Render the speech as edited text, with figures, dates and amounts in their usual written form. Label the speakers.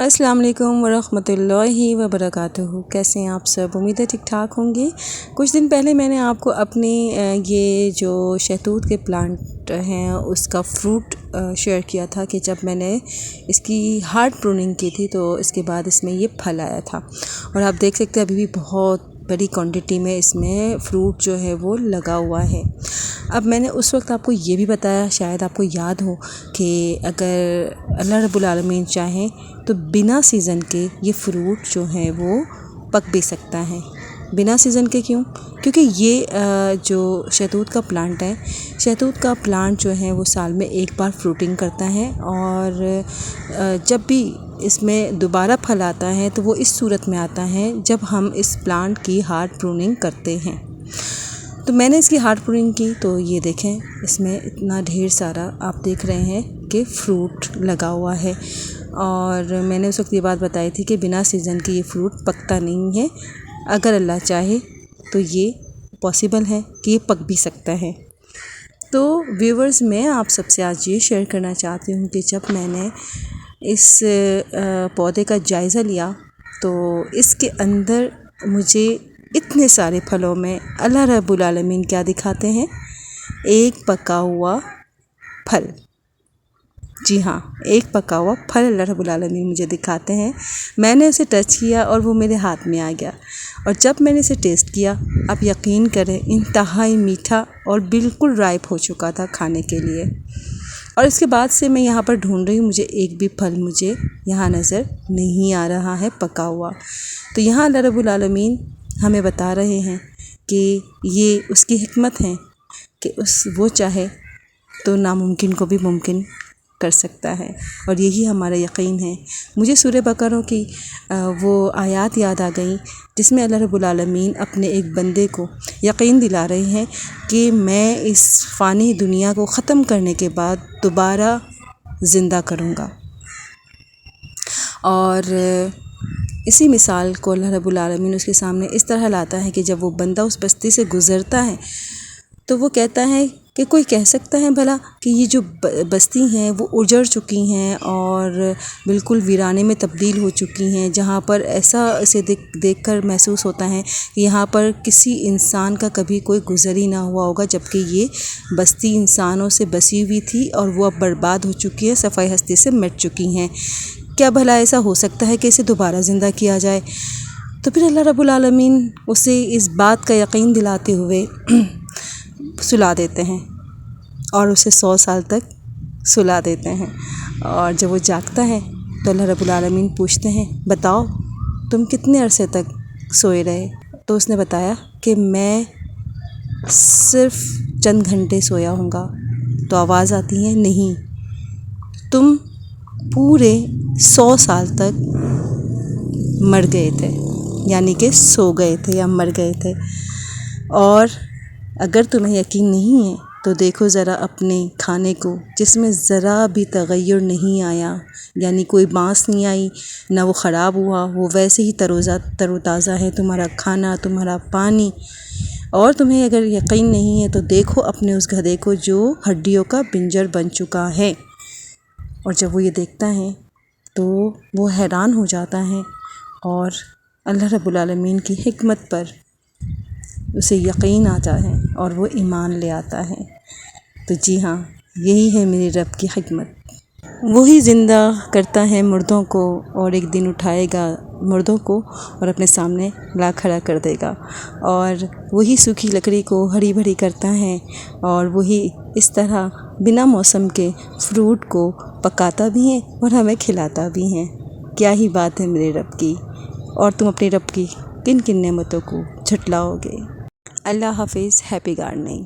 Speaker 1: अस्सलाम वालेकुम वरहमतुल्लाहि वबरकातुहू। कैसे हैं आप सब? उम्मीद है ठीक ठाक होंगे। कुछ दिन पहले मैंने आपको अपने ये जो शहतूत के प्लांट हैं उसका फ्रूट शेयर किया था कि जब मैंने इसकी हार्ड प्रूनिंग की थी तो इसके बाद इसमें ये फल आया था। और आप देख सकते हैं अभी भी बहुत बड़ी क्वांटिटी में इसमें फ्रूट जो है वो लगा हुआ है। अब मैंने उस वक्त आपको ये भी बताया, शायद आपको याद हो, कि अगर अल्लाह रब्बुल आलमीन चाहें तो बिना सीज़न के ये फ्रूट जो है वो पक भी सकता है। बिना सीज़न के क्यों? क्योंकि ये जो शहतूत का प्लांट है, शहतूत का प्लांट जो है वो साल में एक बार फ्रूटिंग करता है और जब भी इसमें दोबारा फल आता है तो वो इस सूरत में आता है जब हम इस प्लांट की हार्ड प्रूनिंग करते हैं। तो मैंने इसकी हार्ड प्रूनिंग की तो ये देखें, इसमें इतना ढेर सारा आप देख रहे हैं कि फ्रूट लगा हुआ है। और मैंने उस वक्त ये बात बताई थी कि बिना सीज़न के ये फ्रूट पकता नहीं है। अगर अल्लाह चाहे तो ये पॉसिबल है कि ये पक भी सकता है। तो व्यूवर्स, मैं आप सबसे आज ये शेयर करना चाहती हूँ कि जब मैंने इस पौधे का जायज़ा लिया तो इसके अंदर मुझे इतने सारे फलों में अल्लाह रब्बुल आलमीन क्या दिखाते हैं? एक पका हुआ फल। जी हाँ, एक पका हुआ फल अल्लाह रब्बुल आलमीन मुझे दिखाते हैं। मैंने उसे टच किया और वो मेरे हाथ में आ गया। और जब मैंने इसे टेस्ट किया, आप यकीन करें, इंतहाई मीठा और बिल्कुल राइप हो चुका था खाने के लिए। और इसके बाद से मैं यहाँ पर ढूंढ रही हूँ, मुझे एक भी फल मुझे यहाँ नज़र नहीं आ रहा है पका हुआ। तो यहाँ अल्लाह रब्बुल आलमीन हमें बता रहे हैं कि ये उसकी हिकमत है कि वो चाहे तो नामुमकिन को भी मुमकिन कर सकता है। और यही हमारा यकीन है। मुझे सूरह बकरा की वो आयत याद आ गई जिसमें अल्लाह रब्बुल आलमीन अपने एक बंदे को यकीन दिला रहे हैं कि मैं इस फ़ानी दुनिया को ख़त्म करने के बाद दोबारा ज़िंदा करूँगा। और इसी मिसाल को अल्लाह रब्बुल आलमीन उसके सामने इस तरह लाता है कि जब वो बंदा उस बस्ती से गुज़रता है तो वो कहता है कि कोई कह सकता है भला कि ये जो बस्ती हैं वो उजड़ चुकी हैं और बिल्कुल वीराने में तब्दील हो चुकी हैं, जहाँ पर ऐसा इसे देख कर महसूस होता है कि यहाँ पर किसी इंसान का कभी कोई गुज़र ही ना हुआ होगा, जबकि ये बस्ती इंसानों से बसी हुई थी और वो अब बर्बाद हो चुकी है, सफ़ाई हस्ती से मिट चुकी हैं। क्या भला ऐसा हो सकता है कि इसे दोबारा ज़िंदा किया जाए? तो फिर अल्लाह रब्बुल आलमीन उसे इस बात का यकीन दिलाते हुए सुला देते हैं और उसे 100 साल तक सुला देते हैं। और जब वो जागता है तो अल्लाह रब्बुल आलमीन पूछते हैं, बताओ तुम कितने अरसे तक सोए रहे? तो उसने बताया कि मैं सिर्फ चंद घंटे सोया होऊंगा। तो आवाज़ आती है, नहीं, तुम पूरे 100 साल तक मर गए थे, यानी कि सो गए थे या मर गए थे। और अगर तुम्हें यकीन नहीं है तो देखो ज़रा अपने खाने को, जिसमें ज़रा भी तगय्युर नहीं आया, यानी कोई बांस नहीं आई, ना वो ख़राब हुआ, वो वैसे ही तरोताज़ा है तुम्हारा खाना, तुम्हारा पानी। और तुम्हें अगर यकीन नहीं है तो देखो अपने उस गधे को जो हड्डियों का पिंजर बन चुका है। और जब वो ये देखता है तो वो हैरान हो जाता है और अल्लाह रब्बुल आलमीन की हिकमत पर उसे यकीन आता है और वो ईमान ले आता है। तो जी हाँ, यही है मेरे रब की हिकमत। वही ज़िंदा करता है मुर्दों को और एक दिन उठाएगा मुर्दों को और अपने सामने ला खड़ा कर देगा। और वही सूखी लकड़ी को हरी भरी करता है और वही इस तरह बिना मौसम के फ्रूट को पकाता भी है और हमें खिलाता भी है। क्या ही बात है मेरे रब की। और तुम अपने रब की किन किन नेमतों को झुटलाओगे? अल्लाह हाफिज़। Happy gardening.